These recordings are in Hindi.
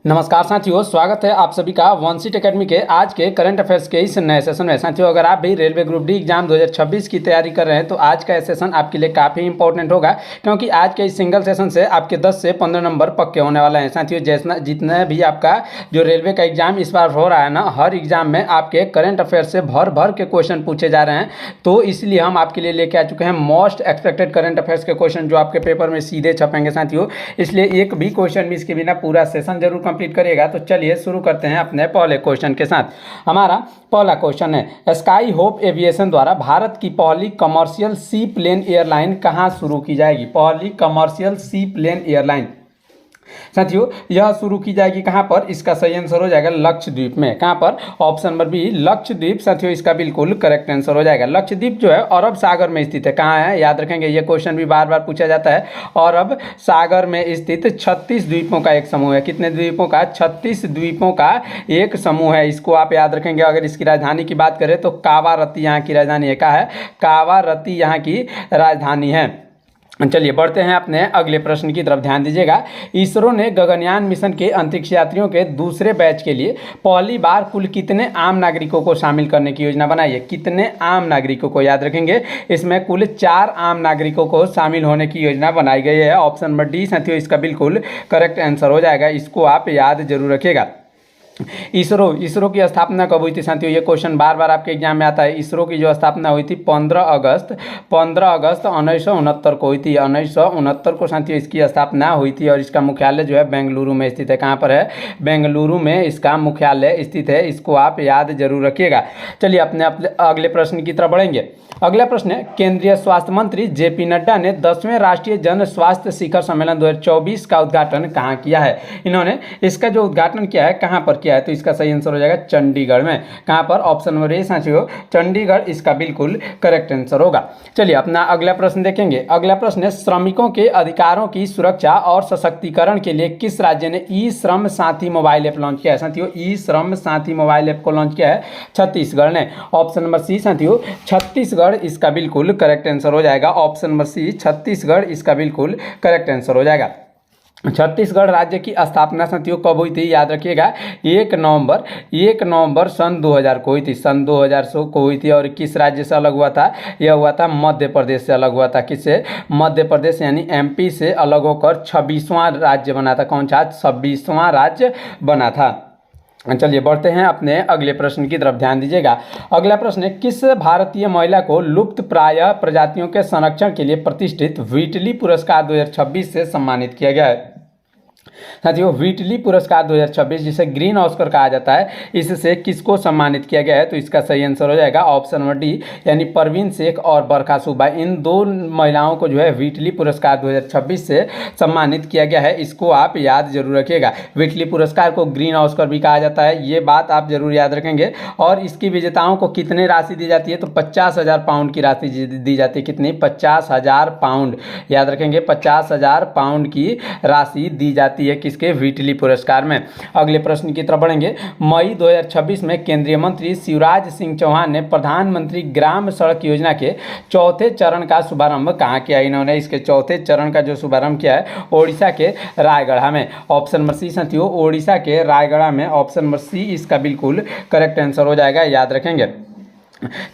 नमस्कार साथियों, स्वागत है आप सभी का वन सीट अकेडमी के आज के करंट अफेयर्स के इस नए सेशन में। साथियों, अगर आप भी रेलवे ग्रुप डी एग्जाम 2026 की तैयारी कर रहे हैं तो आज का सेशन आपके लिए काफ़ी इंपॉर्टेंट होगा, क्योंकि आज के इस सिंगल सेशन से आपके 10 से 15 नंबर पक्के होने वाले हैं। साथियों, जैसा जितना भी आपका जो रेलवे का एग्जाम इस बार हो रहा है ना, हर एग्जाम में आपके करंट अफेयर्स से भर भर के क्वेश्चन पूछे जा रहे हैं। तो इसलिए हम आपके लिए लेके आ चुके हैं मोस्ट एक्सपेक्टेड करंट अफेयर्स के क्वेश्चन, जो आपके पेपर में सीधे छपेंगे। साथियों, इसलिए एक भी क्वेश्चन मिस के बिना पूरा सेशन जरूर कंप्लीट करिएगा। तो चलिए शुरू करते हैं अपने पहले क्वेश्चन के साथ। हमारा पहला क्वेश्चन है, स्काई होप एविएशन द्वारा भारत की पहली कमर्शियल सी प्लेन एयरलाइन कहां शुरू की जाएगी? पहली कमर्शियल सी प्लेन एयरलाइन साथियों यह शुरू की जाएगी कहां पर? इसका सही आंसर हो जाएगा लक्षद्वीप में। कहां पर? Option number B, Lakshadweep. साथियों, इसका बिल्कुल करेक्ट आंसर हो जाएगा। लक्षद्वीप जो है अरब सागर में स्थित है। कहां है? याद रखेंगे, यह क्वेश्चन भी बार बार पूछा जाता है। अरब सागर में स्थित 36 द्वीपों का एक समूह है। कितने द्वीपों का? 36 द्वीपों का एक समूह है। इसको आप याद रखेंगे। अगर इसकी राजधानी की बात करें तो कावारती यहाँ की राजधानी है। क्या है? कावारती यहाँ की राजधानी है। चलिए बढ़ते हैं अपने अगले प्रश्न की तरफ, ध्यान दीजिएगा। इसरो ने गगनयान मिशन के अंतरिक्ष यात्रियों के दूसरे बैच के लिए पहली बार कुल कितने आम नागरिकों को शामिल करने की योजना बनाई है? कितने आम नागरिकों को? याद रखेंगे, इसमें कुल 4 आम नागरिकों को शामिल होने की योजना बनाई गई है। ऑप्शन नंबर डी साथियों इसका बिल्कुल करेक्ट आंसर हो जाएगा। इसको आप याद जरूर रखिएगा। इसरो की स्थापना कब हुई थी? साथियों, ये क्वेश्चन बार बार आपके एग्जाम में आता है। इसरो की जो स्थापना हुई थी 15 अगस्त 1969 को हुई थी। 1969 को साथियों इसकी स्थापना हुई थी और इसका मुख्यालय जो है बेंगलुरु में स्थित है। कहाँ पर है? बेंगलुरु में इसका मुख्यालय स्थित है। इसको आप याद जरूर रखिएगा। चलिए अपने अगले प्रश्न की तरफ बढ़ेंगे। अगला प्रश्न है, केंद्रीय स्वास्थ्य मंत्री जेपी नड्डा ने 10वें राष्ट्रीय जन स्वास्थ्य शिखर सम्मेलन 2024 का उद्घाटन कहाँ किया है? इन्होंने इसका जो उद्घाटन किया है कहाँ पर किया है? तो इसका सही आंसर हो जाएगा चंडीगढ़ में। कहाँ पर? ऑप्शन नंबर ए साथियों चंडीगढ़ इसका बिल्कुल करेक्ट आंसर होगा। चलिए अपना अगला प्रश्न देखेंगे। अगला प्रश्न है, श्रमिकों के अधिकारों की सुरक्षा और सशक्तिकरण के लिए किस राज्य ने ई श्रम साथी मोबाइल ऐप लॉन्च किया है? साथियों, ई श्रम साथी मोबाइल ऐप को लॉन्च किया है छत्तीसगढ़ ने। ऑप्शन नंबर सी साथियों छत्तीसगढ़ इसका बिल्कुल करेक्ट आंसर हो जाएगा। ऑप्शन नंबर सी छत्तीसगढ़ इसका बिल्कुल करेक्ट आंसर हो जाएगा। छत्तीसगढ़ राज्य की स्थापना साथियों कब हुई थी? याद रखिएगा 1 नवंबर सन 2000 को हुई थी। सन 2000 को हुई थी। और किस राज्य से अलग हुआ था? यह हुआ था मध्य प्रदेश से अलग हुआ था। किससे? मध्य प्रदेश यानी एमपी से अलग होकर 26वां राज्य बना था। कौन सा? 26वां राज्य बना था। चलिए बढ़ते हैं अपने अगले प्रश्न की तरफ, ध्यान दीजिएगा। अगला प्रश्न है, किस भारतीय महिला को लुप्त प्राय प्रजातियों के संरक्षण के लिए प्रतिष्ठित व्हिटली पुरस्कार 2026 से सम्मानित किया गया है? साथियों, व्हिटली पुरस्कार 2026 जिसे ग्रीन ऑस्कर कहा जाता है, इससे किसको सम्मानित किया गया है? तो इसका सही आंसर हो जाएगा ऑप्शन नंबर डी यानी परवीन शेख और बरखा सुब्बा। इन 2 महिलाओं को जो है व्हिटली पुरस्कार 2026 से सम्मानित किया गया है। इसको आप याद जरूर रखिएगा। व्हिटली पुरस्कार को ग्रीन ऑस्कर भी कहा जाता है, ये बात आप जरूर याद रखेंगे। और इसकी विजेताओं को कितने राशि दी जाती है? तो 50,000 पाउंड की राशि दी जाती है। कितनी? 50,000 पाउंड। याद रखेंगे 50,000 पाउंड की राशि दी जाती है किसके? व्हिटली पुरस्कार में। अगले प्रश्न की तरफ बढ़ेंगे। मई 2026 में केंद्रीय मंत्री शिवराज सिंह चौहान ने प्रधानमंत्री ग्राम सड़क योजना के 4थे चरण का शुभारंभ कहाँ किया? इन्होंने इसके 4थे चरण का जो शुभारंभ किया है ओडिशा के रायगढ़ में। ऑप्शन नंबर सी साथियों ओडिशा के रायगढ़ में। ऑप्शन नंबर सी इसका बिल्कुल करेक्ट आंसर हो जाएगा, याद रखेंगे।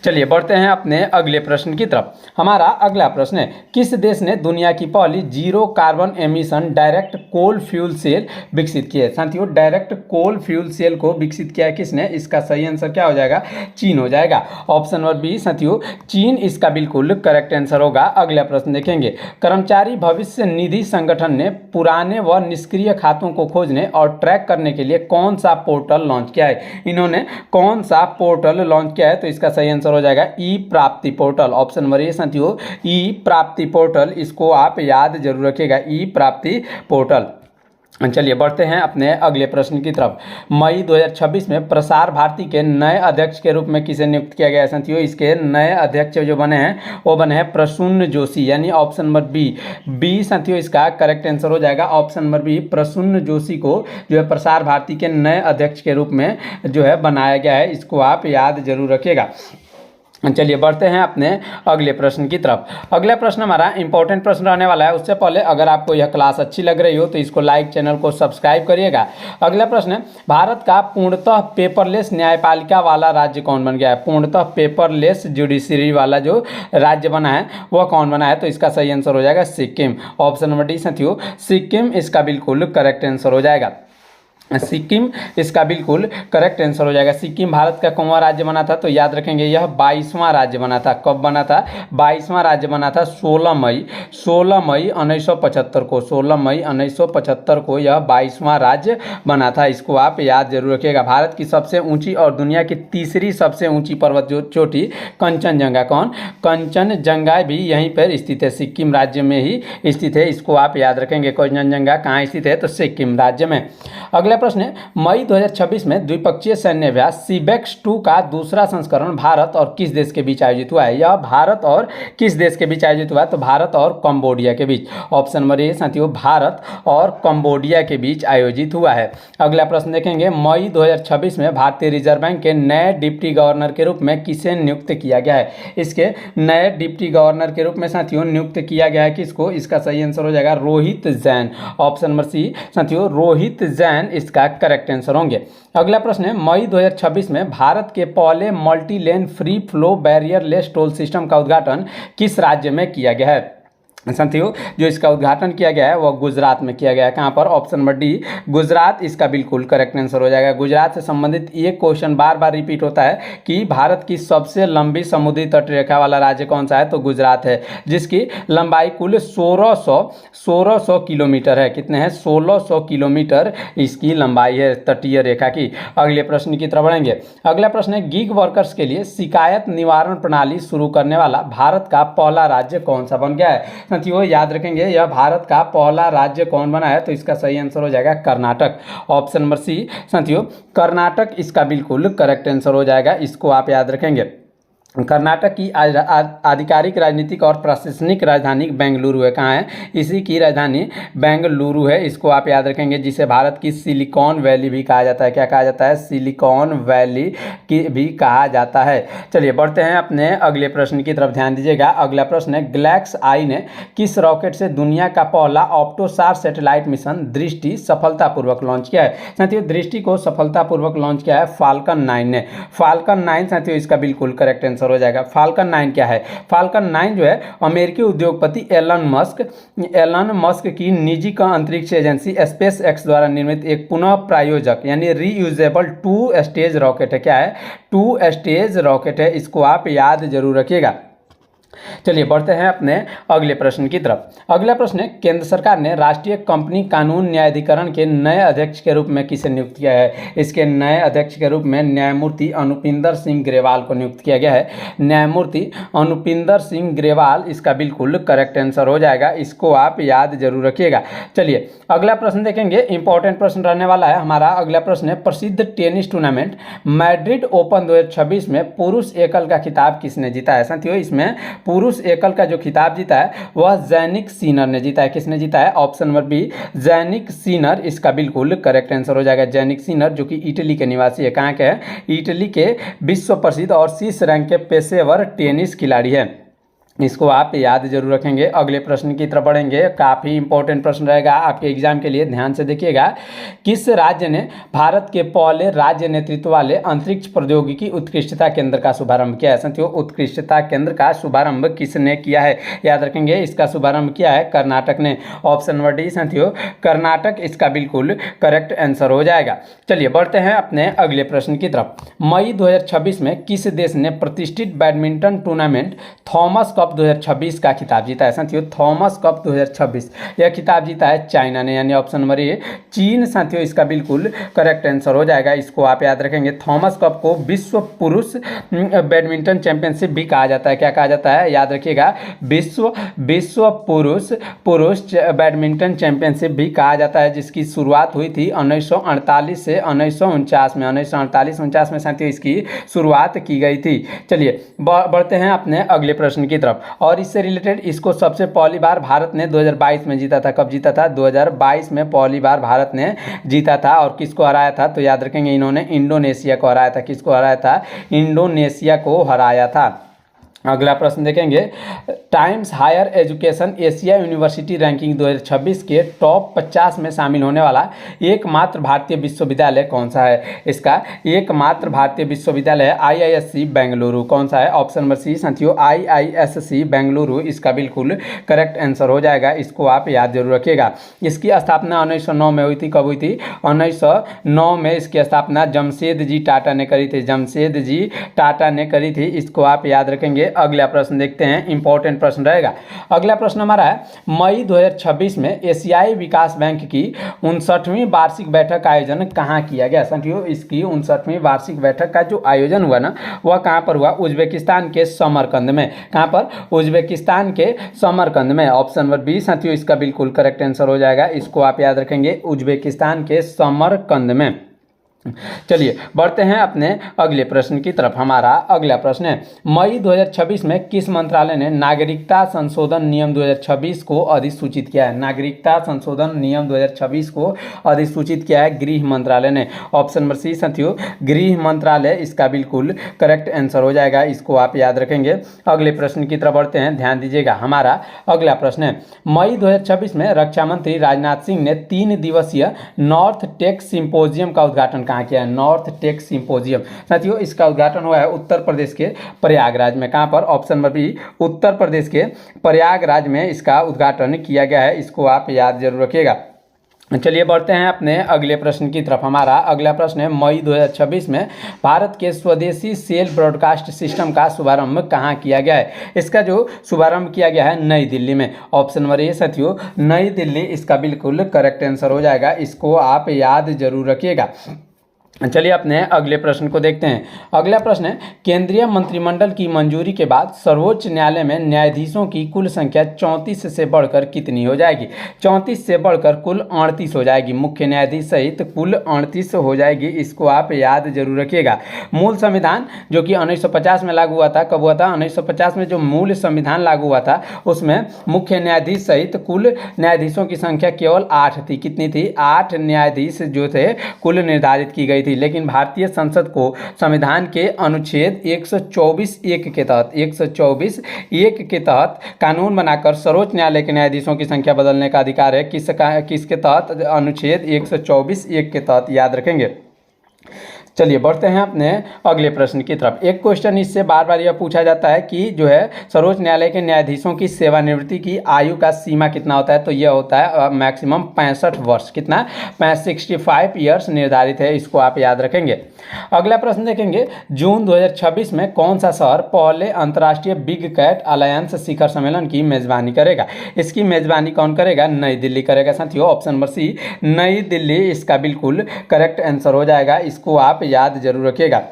चलिए बढ़ते हैं अपने अगले प्रश्न की तरफ। हमारा अगला प्रश्न है, किस देश ने दुनिया की पहली जीरो कार्बन एमिशन डायरेक्ट कोल फ्यूल सेल विकसित की है? साथियों, डायरेक्ट कोल फ्यूल सेल को विकसित किया है किसने? इसका सही आंसर क्या हो जाएगा? चीन हो जाएगा। ऑप्शन नंबर बी साथियों चीन इसका बिल्कुल करेक्ट आंसर होगा। अगला प्रश्न देखेंगे। कर्मचारी भविष्य निधि संगठन ने पुराने व निष्क्रिय खातों को खोजने और ट्रैक करने के लिए कौन सा पोर्टल लॉन्च किया है? इन्होंने कौन सा पोर्टल लॉन्च किया है? तो इसका सही आंसर हो जाएगा ई प्राप्ति पोर्टल। ऑप्शन नंबर ए साथियों ई प्राप्ति पोर्टल, इसको आप याद जरूर रखिएगा, ई प्राप्ति पोर्टल। चलिए बढ़ते हैं अपने अगले प्रश्न की तरफ। मई 2026 में प्रसार भारती के नए अध्यक्ष के रूप में किसे नियुक्त किया गया है? साथियों, इसके नए अध्यक्ष जो बने हैं वो बने हैं प्रसून्न जोशी, यानी ऑप्शन नंबर बी साथियों इसका करेक्ट आंसर हो जाएगा। ऑप्शन नंबर बी प्रसून्न जोशी को जो है प्रसार भारती के नए अध्यक्ष के रूप में जो है बनाया गया है। इसको आप याद जरूर रखिएगा। चलिए बढ़ते हैं अपने अगले प्रश्न की तरफ। अगला प्रश्न हमारा इंपॉर्टेंट प्रश्न रहने वाला है। उससे पहले अगर आपको यह क्लास अच्छी लग रही हो तो इसको लाइक, चैनल को सब्सक्राइब करिएगा। अगला प्रश्न है, भारत का पूर्णतः पेपरलेस न्यायपालिका वाला राज्य कौन बन गया है? पूर्णतः पेपरलेस जुडिशरी वाला जो राज्य बना है वह कौन बना है? तो इसका सही आंसर हो जाएगा सिक्किम। ऑप्शन नंबर डी साथियों, सिक्किम इसका बिल्कुल करेक्ट आंसर हो जाएगा। सिक्किम इसका बिल्कुल करेक्ट आंसर हो जाएगा। सिक्किम भारत का कौनवा राज्य बना था? तो याद रखेंगे यह 22वां राज्य बना था। कब बना था? 22वां राज्य बना था 16 मई 1975 को। 16 मई 1975 को यह 22वां राज्य बना था। इसको आप याद जरूर रखिएगा। भारत की सबसे ऊंची और दुनिया की तीसरी सबसे ऊंची पर्वत चोटी कंचनजंगा कौन? कंचनजंगा भी यहीं पर स्थित है, सिक्किम राज्य में ही स्थित है। इसको आप याद रखेंगे। कंचनजंगा कहाँ स्थित है? तो सिक्किम राज्य में। अगला प्रश्न है, मई 2026 में द्विपक्षीय सैन्य अभ्यास सीबेक्स 2 का दूसरा संस्करण भारत और किस देश के बीच आयोजित हुआ है? यह भारत और किस देश के बीच आयोजित हुआ है? तो भारत और कंबोडिया के बीच। ऑप्शन नंबर ए साथियों, भारत और कंबोडिया के बीच आयोजित हुआ है। अगला प्रश्न देखेंगे, मई 2026 में भारतीय रिजर्व बैंक के नए डिप्टी गवर्नर के रूप में किसे नियुक्त किया गया है? इसके नए डिप्टी गवर्नर के रूप में साथियों नियुक्त किया गया है किसको? इसका सही आंसर हो जाएगा Rohit Jain. Option number C साथियों, रोहित जैन इसका करेक्ट आंसर होंगे। अगला प्रश्न है, मई 2026 में भारत के पहले multi lane free flow barrier less toll system का उद्घाटन किस राज्य में किया गया है? साथियों, जो इसका उद्घाटन किया गया है वह गुजरात में किया गया है। कहाँ पर? ऑप्शन नंबर डी, गुजरात इसका बिल्कुल करेक्ट आंसर हो जाएगा। गुजरात से संबंधित ये क्वेश्चन बार बार रिपीट होता है कि भारत की सबसे लंबी समुद्री तट रेखा वाला राज्य कौन सा है? तो गुजरात है, जिसकी लंबाई कुल 1600 किलोमीटर है। कितने हैं? 1600 किलोमीटर इसकी लंबाई है तटीय रेखा की। अगले प्रश्न की तरफ बढ़ेंगे। अगला प्रश्न है, गिग वर्कर्स के लिए शिकायत निवारण प्रणाली शुरू करने वाला भारत का पहला राज्य कौन सा बन गया है? साथियों याद रखेंगे यह भारत का पहला राज्य कौन बना है? तो इसका सही आंसर हो जाएगा कर्नाटक। ऑप्शन नंबर सी साथियों, कर्नाटक इसका बिल्कुल करेक्ट आंसर हो जाएगा। इसको आप याद रखेंगे। कर्नाटक की आधिकारिक राजनीतिक और प्रशासनिक राजधानी बेंगलुरु है। कहाँ है? इसी की राजधानी बेंगलुरु है। इसको आप याद रखेंगे, जिसे भारत की सिलिकॉन वैली भी कहा जाता है। क्या कहा जाता है? सिलिकॉन वैली की भी कहा जाता है। चलिए बढ़ते हैं अपने अगले प्रश्न की तरफ, ध्यान दीजिएगा। अगला प्रश्न है, ग्लैक्स आई ने किस रॉकेट से दुनिया का पहला ऑप्टोसार सैटेलाइट मिशन दृष्टि सफलतापूर्वक लॉन्च किया है? साथियों दृष्टि को सफलतापूर्वक लॉन्च किया है फाल्कन 9 ने। फाल्कन 9 साथियों इसका बिल्कुल करेक्ट आंसर हो जाएगा। फाल्कन 9 क्या है? फाल्कन 9 जो है अमेरिकी उद्योगपति एलन मस्क की निजी का अंतरिक्ष एजेंसी स्पेस एक्स द्वारा निर्मित एक पुनः प्रायोजक यानी रीयूजेबल 2 स्टेज रॉकेट है। क्या है? 2 स्टेज रॉकेट है। इसको आप याद जरूर रखिएगा। चलिए बढ़ते हैं अपने अगले प्रश्न की तरफ। अगला प्रश्न है, केंद्र सरकार ने राष्ट्रीय कंपनी कानून न्यायाधिकरण के नए अध्यक्ष के रूप में किसे नियुक्त किया है? इसके नए अध्यक्ष के रूप में न्यायमूर्ति अनुपिंदर सिंह ग्रेवाल को नियुक्त किया गया है। न्यायमूर्ति अनुपिंदर सिंह ग्रेवाल इसका बिल्कुल करेक्ट आंसर हो जाएगा। इसको आप याद जरूर रखिएगा। चलिए अगला प्रश्न देखेंगे, इंपॉर्टेंट प्रश्न रहने वाला है हमारा। अगला प्रश्न है, प्रसिद्ध टेनिस टूर्नामेंट मैड्रिड ओपन 2026 में पुरुष एकल का खिताब किसने जीता है? साथियों इसमें पुरुष एकल का जो खिताब जीता है वह जैनिक सीनर ने जीता है। किसने जीता है? ऑप्शन नंबर बी, जैनिक सीनर इसका बिल्कुल करेक्ट आंसर हो जाएगा। जैनिक सीनर जो कि इटली के निवासी है। कहाँ के हैं? इटली के विश्व प्रसिद्ध और शीर्ष रैंक के पेशेवर टेनिस खिलाड़ी है। इसको आप याद जरूर रखेंगे। अगले प्रश्न की तरफ बढ़ेंगे। काफ़ी इंपॉर्टेंट प्रश्न रहेगा आपके एग्जाम के लिए, ध्यान से देखिएगा। किस राज्य ने भारत के पहले राज्य नेतृत्व वाले अंतरिक्ष प्रौद्योगिकी उत्कृष्टता केंद्र का शुभारंभ किया है? साथियों उत्कृष्टता केंद्र का शुभारंभ किसने किया है? याद रखेंगे इसका शुभारंभ किया है कर्नाटक ने। ऑप्शन नंबर डी साथियों, कर्नाटक इसका बिल्कुल करेक्ट आंसर हो जाएगा। चलिए बढ़ते हैं अपने अगले प्रश्न की तरफ। मई 2026 में किस देश ने प्रतिष्ठित बैडमिंटन टूर्नामेंट थॉमस कप 2026 का खिताब जीता है? साथियों थॉमस कप 2026 यह खिताब जीता है चाइना ने, यानी ऑप्शन नंबर ए चीन साथियों इसका बिल्कुल करेक्ट आंसर हो जाएगा। इसको आप याद रखेंगे। थॉमस कप को विश्व पुरुष बैडमिंटन चैंपियनशिप भी कहा जाता है। क्या कहा जाता है? याद रखिएगा, विश्व पुरुष बैडमिंटन चैंपियनशिप भी कहा जाता है, जिसकी शुरुआत हुई थी 1948 से 1949 में। 1948-49 में साथियों इसकी शुरुआत की गई थी। चलिए बढ़ते हैं अपने अगले प्रश्न की तरफ। और इससे रिलेटेड इसको सबसे पहली बार भारत ने 2022 में जीता था। कब जीता था? 2022 में पहली बार भारत ने जीता था। और किसको हराया था? तो याद रखेंगे इन्होंने इंडोनेशिया को हराया था। किसको हराया था? इंडोनेशिया को हराया था। अगला प्रश्न देखेंगे, Times Higher Education Asia University Ranking 2026 के टॉप 50 में शामिल होने वाला एकमात्र भारतीय विश्वविद्यालय कौन सा है? इसका एकमात्र भारतीय विश्वविद्यालय है IISc बेंगलुरु। कौन सा है? ऑप्शन नंबर सी साथियों, IISc बेंगलुरु इसका बिल्कुल करेक्ट आंसर हो जाएगा। इसको आप याद जरूर रखिएगा। इसकी स्थापना 1909 में हुई थी। कब हुई थी? 1909 में इसकी स्थापना जमशेद जी टाटा ने करी थी। जमशेद जी टाटा ने करी थी। इसको आप याद रखेंगे। अगला प्रश्न देखते हैं, इंपॉर्टेंट प्रश्न रहेगा। अगला प्रश्न हमारा है, मई 2026 में एशियाई विकास बैंक की 59वीं वार्षिक बैठक का आयोजन कहाँ किया गया? साथियों, इसकी 59वीं वार्षिक बैठक का जो आयोजन हुआ ना, वह कहाँ पर हुआ? उज्बेकिस्तान के समरकंद में। कहाँ पर? उज्बेकिस्तान के समरकंद में। ऑप्शन नंबर बी साथियों इसका बिल्कुल करेक्ट आंसर हो जाएगा। इसको आप याद रखेंगे, उज्बेकिस्तान के समरकंद में। चलिए बढ़ते हैं अपने अगले प्रश्न की तरफ। हमारा अगला प्रश्न है, मई 2026 में किस मंत्रालय ने नागरिकता संशोधन नियम 2026 को अधिसूचित किया है? नागरिकता संशोधन नियम 2026 को अधिसूचित किया है गृह मंत्रालय ने। ऑप्शन नंबर सी साथियों, गृह मंत्रालय इसका बिल्कुल करेक्ट आंसर हो जाएगा। इसको आप याद रखेंगे। अगले प्रश्न की तरफ बढ़ते हैं, ध्यान दीजिएगा। हमारा अगला प्रश्न है, मई 2026 में रक्षा मंत्री राजनाथ सिंह ने 3 दिवसीय नॉर्थ टेक सिंपोजियम का उद्घाटन कहाँ किया है? नॉर्थ टेक सिंपोजियम साथियों इसका उद्घाटन हुआ है उत्तर प्रदेश के प्रयागराज में। कहाँ पर? Option number B, Uttar Pradesh के प्रयागराज में इसका उद्घाटन किया गया है। इसको आप याद जरूर रखिएगा। चलिए बढ़ते हैं अपने अगले प्रश्न की तरफ। हमारा अगला प्रश्न है, मई 2026 में भारत के स्वदेशी सेल ब्रॉडकास्ट सिस्टम का शुभारंभ कहाँ किया गया है? इसका जो शुभारंभ किया गया है नई दिल्ली में। ऑप्शन नंबर ए साथियों, नई दिल्ली इसका बिल्कुल करेक्ट आंसर हो जाएगा। इसको आप याद जरूर रखिएगा। चलिए अपने अगले प्रश्न को देखते हैं। अगला प्रश्न है, केंद्रीय मंत्रिमंडल की मंजूरी के बाद सर्वोच्च न्यायालय में न्यायाधीशों की कुल संख्या 34 से बढ़कर कितनी हो जाएगी? 34 से बढ़कर कुल 38 हो जाएगी। मुख्य न्यायाधीश सहित कुल 38 हो जाएगी। इसको आप याद जरूर रखिएगा। मूल संविधान जो कि 1950 में लागू हुआ था, कब हुआ था? 1950 में जो मूल संविधान लागू हुआ था उसमें मुख्य न्यायाधीश सहित कुल न्यायाधीशों की संख्या केवल 8 थी। कितनी थी? 8 न्यायाधीश जो थे कुल निर्धारित की गई थी। लेकिन भारतीय संसद को संविधान के अनुच्छेद 124(1) के तहत 124(1) के तहत कानून बनाकर सर्वोच्च न्यायालय के न्यायाधीशों की संख्या बदलने का अधिकार है। किसके तहत? अनुच्छेद 124(1) के तहत। याद रखेंगे। चलिए बढ़ते हैं अपने अगले प्रश्न की तरफ। एक क्वेश्चन इससे बार बार यह पूछा जाता है कि जो है सर्वोच्च न्यायालय के न्यायाधीशों की सेवानिवृत्ति की आयु का सीमा कितना होता है? तो यह होता है मैक्सिमम 65 वर्ष। कितना? 65 ईयर्स निर्धारित है। इसको आप याद रखेंगे। अगला प्रश्न देखेंगे, जून 2026 में कौन सा शहर पहले अंतर्राष्ट्रीय बिग कैट अलायंस शिखर सम्मेलन की मेजबानी करेगा? इसकी मेजबानी कौन करेगा? नई दिल्ली करेगा साथियों। ऑप्शन नंबर सी, नई दिल्ली इसका बिल्कुल करेक्ट आंसर हो जाएगा। इसको आप याद जरूर रखिएगा।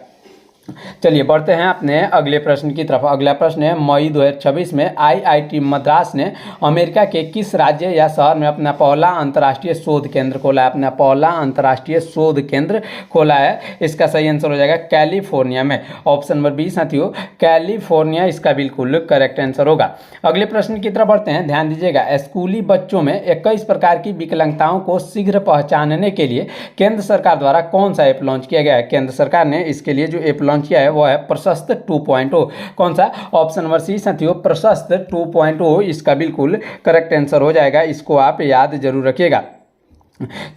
चलिए बढ़ते हैं अपने अगले प्रश्न की तरफ। अगला प्रश्न है, मई 2026 में IIT मद्रास ने अमेरिका के किस राज्य या शहर में अपना पहला अंतर्राष्ट्रीय शोध केंद्र खोला है? अपना पहला अंतर्राष्ट्रीय शोध केंद्र खोला है। इसका सही आंसर हो जाएगा कैलिफोर्निया में। ऑप्शन नंबर बी साथियों, कैलिफोर्निया इसका बिल्कुल करेक्ट आंसर होगा। अगले प्रश्न की तरफ बढ़ते हैं, ध्यान दीजिएगा। स्कूली बच्चों में 21 प्रकार की विकलांगताओं को शीघ्र पहचानने के लिए केंद्र सरकार द्वारा कौन सा ऐप लॉन्च किया गया है? केंद्र सरकार ने इसके लिए जो ऐप लॉन्च किया है वो है प्रशस्त 2.0। कौन सा? ऑप्शन नंबर सी साथियों, प्रशस्त 2.0 इसका बिल्कुल करेक्ट आंसर हो जाएगा। इसको आप याद जरूर रखिएगा।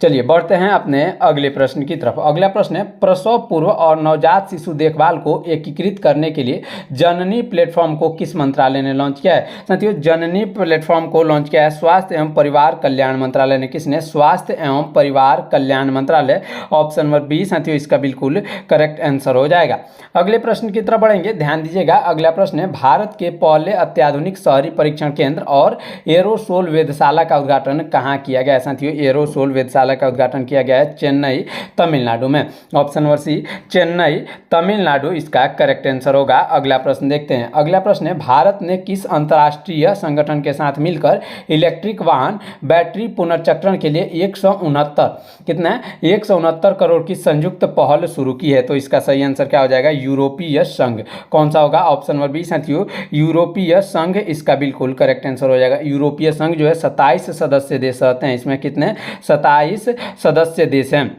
चलिए बढ़ते हैं अपने अगले प्रश्न की तरफ। अगला प्रश्न है, प्रसव पूर्व और नवजात शिशु देखभाल को एकीकृत करने के लिए जननी प्लेटफॉर्म को किस मंत्रालय ने लॉन्च किया है? साथियों, जननी प्लेटफॉर्म को लॉन्च किया है स्वास्थ्य एवं परिवार कल्याण मंत्रालय ने। किसने? स्वास्थ्य एवं परिवार कल्याण मंत्रालय। ऑप्शन नंबर बी साथियों इसका बिल्कुल करेक्ट आंसर हो जाएगा। अगले प्रश्न की तरफ बढ़ेंगे, ध्यान दीजिएगा। अगला प्रश्न है, भारत के पहले अत्याधुनिक शहरी परीक्षण केंद्र और एरोसोल वेधशाला का उद्घाटन कहाँ किया गया है? साथियों, एरोसोल वेधशाला का उद्घाटन किया गया है चेन्नई, तमिलनाडु में। Option number C, Chennai, Tamil Nadu इसका करेक्ट आंसर होगा। अगला प्रश्न देखते हैं। अगला प्रश्न है, भारत ने किस अंतर्राष्ट्रीय संगठन के साथ मिलकर इलेक्ट्रिक वाहन बैटरी पुनर्चक्रण के लिए 169 करोड़ की संयुक्त पहल शुरू की है? तो इसका सही आंसर क्या हो जाएगा? यूरोपीय संघ। कौन सा होगा? ऑप्शन नंबर बी साथियों, यूरोपीय संघ इसका बिल्कुल करेक्ट आंसर हो जाएगा। यूरोपीय संघ जो है 27 सदस्य देश रहते हैं। इसमें कितने? 27 सदस्य देश हैं।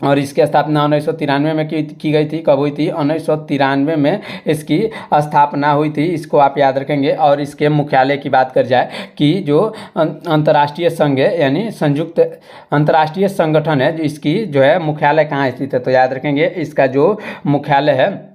और इसकी स्थापना 1993 में की गई थी। कब हुई थी? 1993 में इसकी स्थापना हुई थी। इसको आप याद रखेंगे। और इसके मुख्यालय की बात कर जाए कि जो अंतर्राष्ट्रीय संघ है यानी संयुक्त अंतर्राष्ट्रीय संगठन है, जो इसकी जो है मुख्यालय कहाँ स्थित है? तो याद रखेंगे इसका जो मुख्यालय है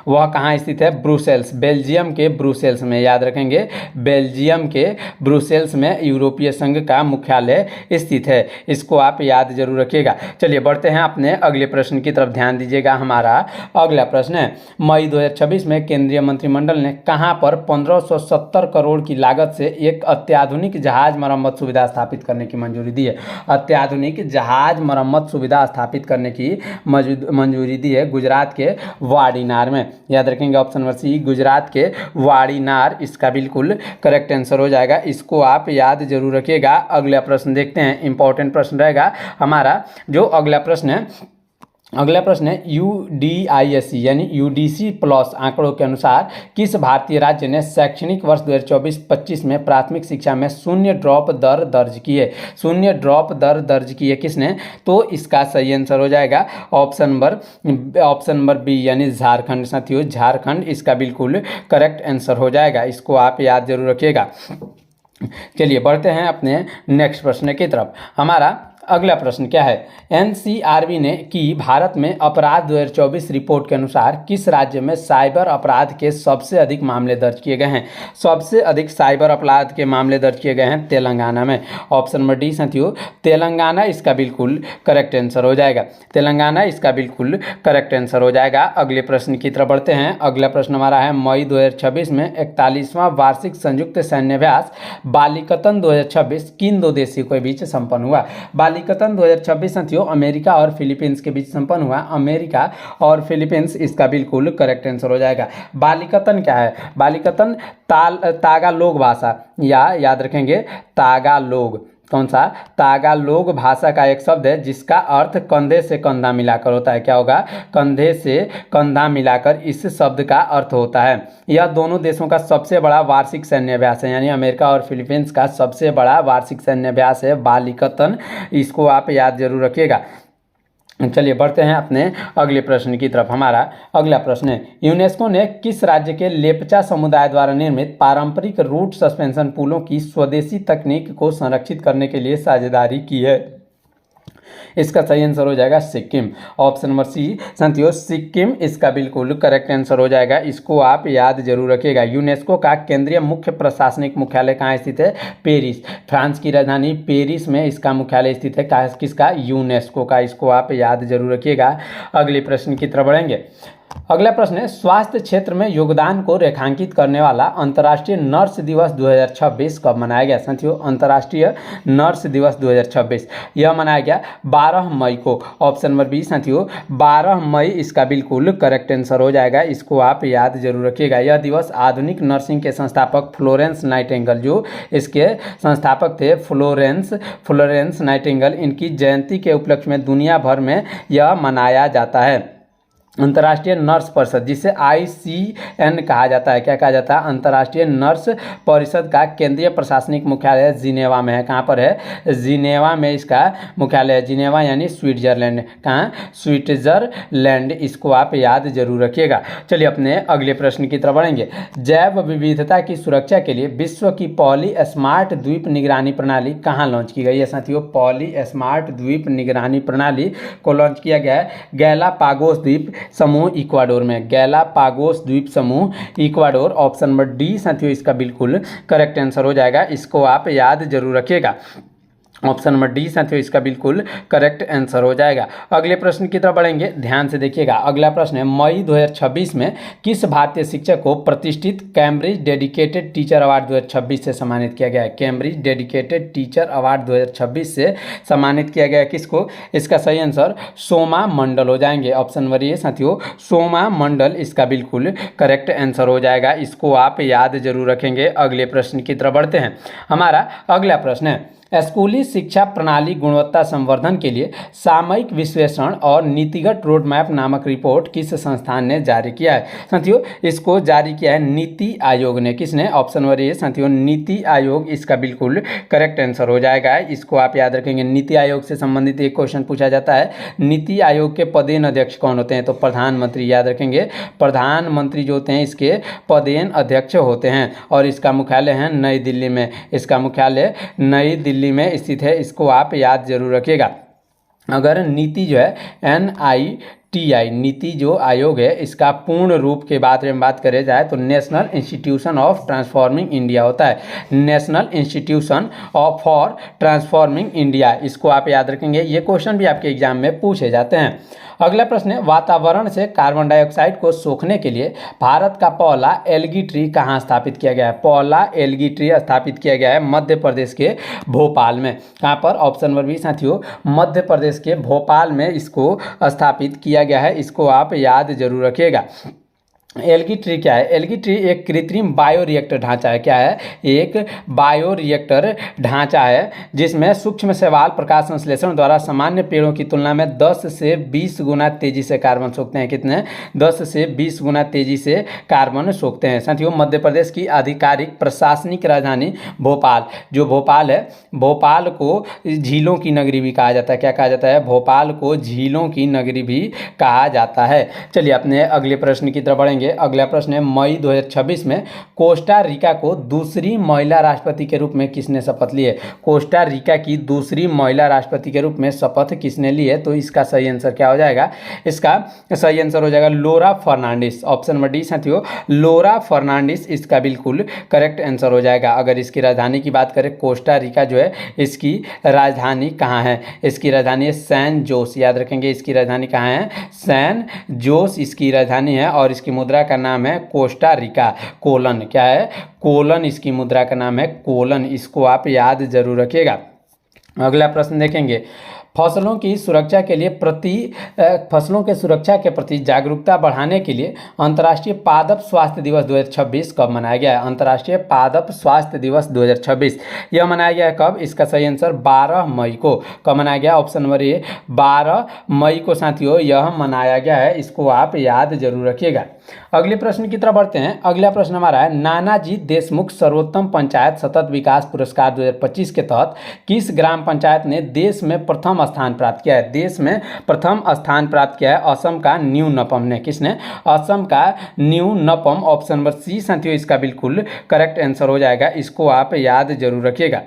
वह कहाँ स्थित है? ब्रुसेल्स, बेल्जियम के ब्रुसेल्स में। याद रखेंगे बेल्जियम के ब्रुसेल्स में यूरोपीय संघ का मुख्यालय स्थित है। इसको आप याद जरूर रखिएगा। चलिए बढ़ते हैं अपने अगले प्रश्न की तरफ, ध्यान दीजिएगा। हमारा अगला प्रश्न है, मई 2026 में केंद्रीय मंत्रिमंडल ने कहाँ पर 1570 करोड़ की लागत से एक अत्याधुनिक जहाज मरम्मत सुविधा स्थापित करने की मंजूरी दी है? अत्याधुनिक जहाज मरम्मत सुविधा स्थापित करने की मंजूरी दी है गुजरात के वाडीनार में। याद रखेंगे ऑप्शन नंबर सी, गुजरात के वाडीनार इसका बिल्कुल करेक्ट आंसर हो जाएगा। इसको आप याद जरूर रखिएगा। अगला प्रश्न देखते हैं, इंपॉर्टेंट प्रश्न रहेगा हमारा। जो अगला प्रश्न है UDISC यानी UDC प्लस आंकड़ों के अनुसार किस भारतीय राज्य ने शैक्षणिक वर्ष 2024-25 में प्राथमिक शिक्षा में शून्य ड्रॉप दर दर्ज की है? शून्य ड्रॉप दर दर्ज की है किसने? तो इसका सही आंसर हो जाएगा ऑप्शन नंबर बी यानी झारखंड। साथियों झारखंड इसका बिल्कुल करेक्ट आंसर हो जाएगा। इसको आप याद जरूर रखिएगा। चलिए बढ़ते हैं अपने नेक्स्ट प्रश्न की तरफ। हमारा अगला प्रश्न क्या है? NCRB ने की भारत में अपराध 2024 रिपोर्ट के अनुसार किस राज्य में साइबर अपराध के सबसे अधिक मामले दर्ज किए गए हैं? सबसे अधिक साइबर अपराध के मामले दर्ज किए गए हैं तेलंगाना में। ऑप्शन नंबर डी साथियों तेलंगाना इसका बिल्कुल करेक्ट आंसर हो जाएगा। तेलंगाना इसका बिल्कुल करेक्ट आंसर हो जाएगा। अगले प्रश्न की तरफ बढ़ते हैं। अगला प्रश्न हमारा है, मई 2026 में 41वां वार्षिक संयुक्त सैन्याभ्यास बालिकतन 2026 किन दो देशों के बीच संपन्न हुआ? बालिकतन 2026 साथियों अमेरिका और फिलीपींस के बीच संपन्न हुआ। अमेरिका और फिलीपींस इसका बिल्कुल करेक्ट आंसर हो जाएगा। बालिकतन क्या है? बालिकतन तागालोग भाषा, या याद रखेंगे तागालोग, कौन सा? तागालोग भाषा का एक शब्द है जिसका अर्थ कंधे से कंधा मिलाकर होता है। क्या होगा? कंधे से कंधा मिलाकर इस शब्द का अर्थ होता है। यह दोनों देशों का सबसे बड़ा वार्षिक सैन्य अभ्यास है, यानी अमेरिका और फिलीपींस का सबसे बड़ा वार्षिक सैन्य अभ्यास है बालिकतन। इसको आप याद जरूर रखिएगा। चलिए बढ़ते हैं अपने अगले प्रश्न की तरफ। हमारा अगला प्रश्न है, यूनेस्को ने किस राज्य के लेप्चा समुदाय द्वारा निर्मित पारंपरिक रूट सस्पेंशन पुलों की स्वदेशी तकनीक को संरक्षित करने के लिए साझेदारी की है? इसका सही आंसर हो जाएगा सिक्किम। ऑप्शन नंबर सी साथियों सिक्किम इसका बिल्कुल करेक्ट आंसर हो जाएगा। इसको आप याद जरूर रखिएगा। यूनेस्को का केंद्रीय मुख्य प्रशासनिक मुख्यालय कहाँ स्थित है? पेरिस, फ्रांस की राजधानी पेरिस में इसका मुख्यालय स्थित है। किसका? यूनेस्को का। इसको आप याद जरूर रखिएगा। अगले प्रश्न की तरफ बढ़ेंगे। अगला प्रश्न है, स्वास्थ्य क्षेत्र में योगदान को रेखांकित करने वाला अंतर्राष्ट्रीय नर्स दिवस 2026 कब मनाया गया? साथियों अंतर्राष्ट्रीय नर्स दिवस 2026 यह मनाया गया 12 मई को। ऑप्शन नंबर बी साथियों 12 मई इसका बिल्कुल करेक्ट आंसर हो जाएगा। इसको आप याद जरूर रखिएगा। यह दिवस आधुनिक नर्सिंग के संस्थापक फ्लोरेंस नाइटिंगेल, जो इसके संस्थापक थे फ्लोरेंस नाइटिंगेल, इनकी जयंती के उपलक्ष्य में दुनिया भर में यह मनाया जाता है। अंतर्राष्ट्रीय नर्स परिषद, जिसे ICN कहा जाता है, क्या कहा जाता है? अंतर्राष्ट्रीय नर्स परिषद का केंद्रीय प्रशासनिक मुख्यालय जिनेवा में है। कहाँ पर है? जिनेवा में इसका मुख्यालय है। जिनेवा यानी स्विट्जरलैंड। कहाँ? स्विट्जरलैंड। इसको आप याद जरूर रखिएगा। चलिए अपने अगले प्रश्न की तरफ बढ़ेंगे। जैव विविधता की सुरक्षा के लिए विश्व की पहली स्मार्ट द्वीप निगरानी प्रणाली कहाँ लॉन्च की गई है? साथियों पहली स्मार्ट द्वीप निगरानी प्रणाली को लॉन्च किया गया है गैलापागोस द्वीप समूह इक्वाडोर में। गैलापागोस द्वीप समूह इक्वाडोर। ऑप्शन नंबर डी साथियों इसका बिल्कुल करेक्ट आंसर हो जाएगा। इसको आप याद जरूर रखिएगा। ऑप्शन नंबर डी साथियों इसका बिल्कुल करेक्ट आंसर हो जाएगा। अगले प्रश्न की तरफ बढ़ेंगे, ध्यान से देखिएगा। अगला प्रश्न है, मई 2026 में किस भारतीय शिक्षक को प्रतिष्ठित कैम्ब्रिज डेडिकेटेड टीचर अवार्ड 2026 से सम्मानित किया गया है? कैम्ब्रिज डेडिकेटेड टीचर अवार्ड 2026 से सम्मानित किया गया किसको? इसका सही आंसर सोमा मंडल हो जाएंगे। ऑप्शन नंबर ए साथियों सोमा मंडल इसका बिल्कुल करेक्ट आंसर हो जाएगा। इसको आप याद जरूर रखेंगे। अगले प्रश्न की तरफ बढ़ते हैं। हमारा अगला प्रश्न है, स्कूली शिक्षा प्रणाली गुणवत्ता संवर्धन के लिए सामयिक विश्लेषण और नीतिगत रोड मैप नामक रिपोर्ट किस संस्थान ने जारी किया है? साथियों, इसको जारी किया है नीति आयोग ने। किसने? ऑप्शन नंबर ए साथियों, नीति आयोग इसका बिल्कुल करेक्ट आंसर हो जाएगा। इसको आप याद रखेंगे। नीति आयोग से संबंधित एक क्वेश्चन पूछा जाता है, नीति आयोग के पदेन अध्यक्ष कौन होते हैं? तो प्रधानमंत्री, याद रखेंगे। प्रधानमंत्री जो होते हैं इसके पदेन अध्यक्ष होते हैं और इसका मुख्यालय है नई दिल्ली में। इसका मुख्यालय नई दिल्ली में स्थित है। इसको आप याद जरूर रखिएगा। अगर नीति जो है NITI नीति जो आयोग है इसका पूर्ण रूप के बारे में बात करें जाए तो national institution of transforming India होता है। National institution for transforming India, इसको आप याद रखेंगे। ये क्वेश्चन भी आपके एग्जाम में पूछे जाते हैं। अगला प्रश्न है, वातावरण से कार्बन डाइऑक्साइड को सोखने के लिए भारत का पहला एल्गी ट्री कहाँ स्थापित किया गया है? पहला एल्गी ट्री स्थापित किया गया है मध्य प्रदेश के भोपाल में। कहाँ पर? ऑप्शन नंबर बी साथियों, मध्य प्रदेश के भोपाल में इसको स्थापित किया गया है। इसको आप याद जरूर रखिएगा। एल्गी ट्री क्या है? एल्गी ट्री एक कृत्रिम बायोरिएक्टर ढांचा है। क्या है? एक बायोरिएक्टर ढांचा है जिसमें सूक्ष्म शैवाल प्रकाश संश्लेषण द्वारा सामान्य पेड़ों की तुलना में 10 से 20 गुना तेजी से कार्बन सोखते हैं। कितने? 10 से 20 गुना तेजी से कार्बन सोखते हैं। साथियों, मध्य प्रदेश की आधिकारिक प्रशासनिक राजधानी भोपाल, जो भोपाल है, भोपाल को झीलों की नगरी भी कहा जाता है। क्या कहा जाता है? भोपाल को झीलों की नगरी भी कहा जाता है। चलिए अपने अगले प्रश्न की तरफ बढ़ेंगे। अगला प्रश्न है, मई 2026 में कोस्टा रिका को दूसरी महिला राष्ट्रपति के रूप में किसने शपथ ली है? कोस्टा रिका की दूसरी महिला राष्ट्रपति के रूप में शपथ किसने ली है? तो इसका सही आंसर क्या हो जाएगा? इसका सही आंसर हो जाएगा लोरा फर्नांडिस। ऑप्शन नंबर डी साथियों, लोरा फर्नांडिस इसका बिल्कुल करेक्ट आंसर हो जाएगा। अगर इसकी राजधानी की बात करें, कोस्टा रिका जो है इसकी राजधानी कहाँ है? इसकी राजधानी है सैन जोस। याद रखेंगे, इसकी राजधानी कहाँ है? सैन जोस इसकी राजधानी है और इसकी मुद्रा का नाम है कोस्टा रिका। कोलन, क्या है? कोलन इसकी मुद्रा का नाम है कोलन। इसको आप याद जरूर रखिएगा। अगला प्रश्न देखेंगे, फसलों की सुरक्षा के प्रति जागरूकता बढ़ाने के लिए अंतर्राष्ट्रीय पादप स्वास्थ्य दिवस 2026 कब मनाया गया है? अंतर्राष्ट्रीय पादप स्वास्थ्य दिवस 2026 यह मनाया गया है कब? इसका सही आंसर 12 मई को। कब मनाया गया? ऑप्शन नंबर ए 12 मई को साथियों यह मनाया गया है। इसको आप याद जरूर रखिएगा। अगले प्रश्न की तरफ बढ़ते हैं। अगला प्रश्न हमारा है, नानाजी देशमुख सर्वोत्तम पंचायत सतत विकास पुरस्कार 2025 के तहत किस ग्राम पंचायत ने देश में प्रथम स्थान प्राप्त किया है? देश में प्रथम स्थान प्राप्त किया है असम का न्यू नपम ने। किसने? असम का न्यू नपम। ऑप्शन नंबर सी साथियों इसका बिल्कुल करेक्ट आंसर हो जाएगा। इसको आप याद जरूर रखिएगा।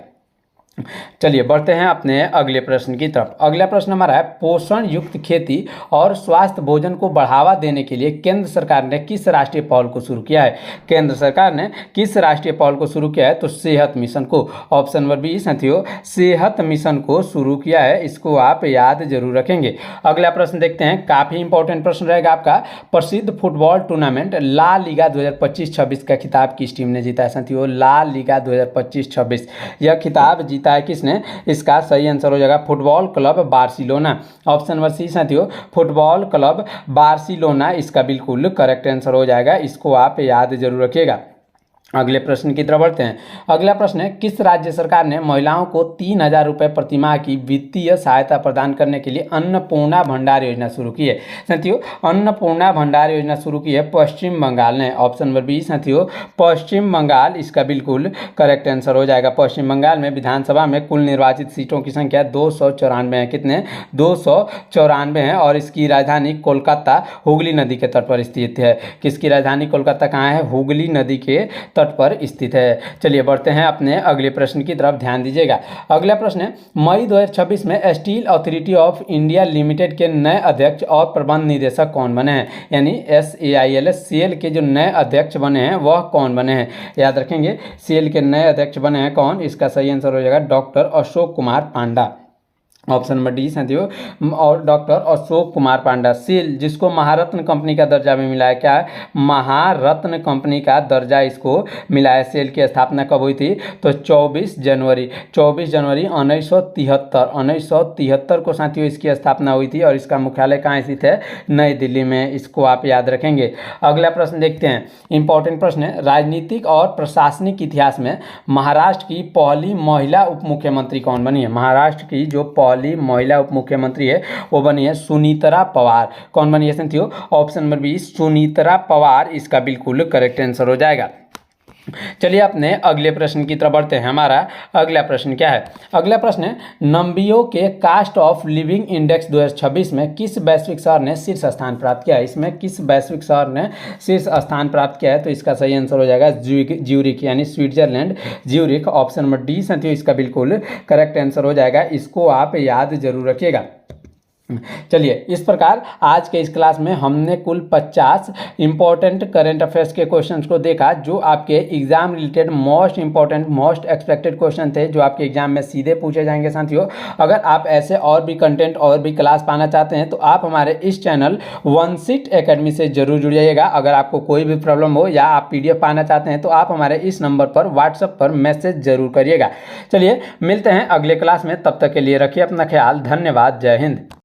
चलिए बढ़ते हैं अपने अगले प्रश्न की तरफ। अगला प्रश्न हमारा है, पोषण युक्त खेती और स्वास्थ्य भोजन को बढ़ावा देने के लिए केंद्र सरकार ने किस राष्ट्रीय पहल को शुरू किया है? केंद्र सरकार ने किस राष्ट्रीय पहल को शुरू किया है? तो सेहत मिशन को। ऑप्शन नंबर बी साथियों, सेहत मिशन को शुरू किया है। इसको आप याद जरूर रखेंगे। अगला प्रश्न देखते हैं, काफी इंपॉर्टेंट प्रश्न रहेगा आपका। प्रसिद्ध फुटबॉल टूर्नामेंट ला लीगा 2025-26 का खिताब किस टीम ने जीता है? साथियों, ला लीगा 2025-26 यह खिताब जीता है किसने? इसका सही आंसर हो जाएगा football club Barcelona. Option number C साथियों, फुटबॉल क्लब बार्सिलोना इसका बिल्कुल करेक्ट आंसर हो जाएगा। इसको आप याद जरूर रखिएगा। अगले प्रश्न की तरफ बढ़ते हैं। अगला प्रश्न है, किस राज्य सरकार ने महिलाओं को 3,000 रुपये प्रतिमाह की वित्तीय सहायता प्रदान करने के लिए अन्नपूर्णा भंडार योजना शुरू की है? साथियों, अन्नपूर्णा भंडार योजना शुरू की है पश्चिम बंगाल ने। ऑप्शन नंबर बी साथियों, पश्चिम बंगाल इसका बिल्कुल करेक्ट आंसर हो जाएगा। पश्चिम बंगाल में विधानसभा में कुल निर्वाचित सीटों की संख्या 294 है। कितने? 294 है और इसकी राजधानी कोलकाता हुगली नदी के तट पर स्थित है। किसकी राजधानी कोलकाता कहाँ है? हुगली नदी के तट पर स्थित है। चलिए बढ़ते हैं अपने अगले प्रश्न की तरफ, ध्यान दीजिएगा। अगला प्रश्न है, मई 2026 में steel authority of India limited के नए अध्यक्ष और प्रबंध निदेशक कौन बने हैं? यानी SAIL सेल के जो नए अध्यक्ष बने हैं वह कौन बने हैं? याद रखेंगे, सेल के नए अध्यक्ष बने हैं कौन? इसका सही आंसर हो जाएगा doctor Ashok Kumar Panda. Option number D साथियों। और डॉक्टर अशोक कुमार पांडा। सेल, जिसको महारत्न कंपनी का दर्जा भी मिला है, क्या है, महारत्न कंपनी का दर्जा इसको मिला है। सेल की स्थापना कब हुई थी, तो 24 जनवरी 1973 को साथियों इसकी स्थापना हुई थी और इसका मुख्यालय कहाँ स्थित है, नई दिल्ली में। इसको आप याद रखेंगे। अगला प्रश्न देखते हैं, इंपॉर्टेंट प्रश्न है। राजनीतिक और प्रशासनिक इतिहास में महाराष्ट्र की पहली महिला उप मुख्यमंत्री कौन बनी है। महाराष्ट्र की जो पहली महिला उप मुख्यमंत्री है वो बनी है सुनीतरा पवार। कौन बनी है साथियों, ऑप्शन नंबर बी सुनीतरा पवार इसका बिल्कुल करेक्ट आंसर हो जाएगा। चलिए अपने अगले प्रश्न की तरफ बढ़ते हैं। हमारा अगला प्रश्न क्या है, अगला प्रश्न है, नंबियों के कास्ट ऑफ लिविंग इंडेक्स 2026 में किस वैश्विक शहर ने शीर्ष स्थान प्राप्त किया है। इसमें किस वैश्विक शहर ने शीर्ष स्थान प्राप्त किया है, तो इसका सही आंसर हो जाएगा ज्यूरिख यानी Switzerland, Zurich. Option number D साथियों इसका बिल्कुल करेक्ट आंसर हो जाएगा। इसको आप याद जरूर रखिएगा। चलिए, इस प्रकार आज के इस क्लास में हमने कुल 50 इंपॉर्टेंट करंट अफेयर्स के क्वेश्चंस को देखा, जो आपके exam related most important most expected question थे, जो आपके एग्जाम में सीधे पूछे जाएंगे साथियों। अगर आप ऐसे और भी कंटेंट और भी क्लास पाना चाहते हैं तो आप हमारे इस चैनल वन सीट एकेडमी से जरूर जुड़ जाइएगा। अगर आपको कोई भी प्रॉब्लम हो या आप PDF पाना चाहते हैं तो आप हमारे इस नंबर पर व्हाट्सएप पर मैसेज जरूर करिएगा। चलिए मिलते हैं अगले क्लास में, तब तक के लिए रखिए अपना ख्याल। धन्यवाद। जय हिंद।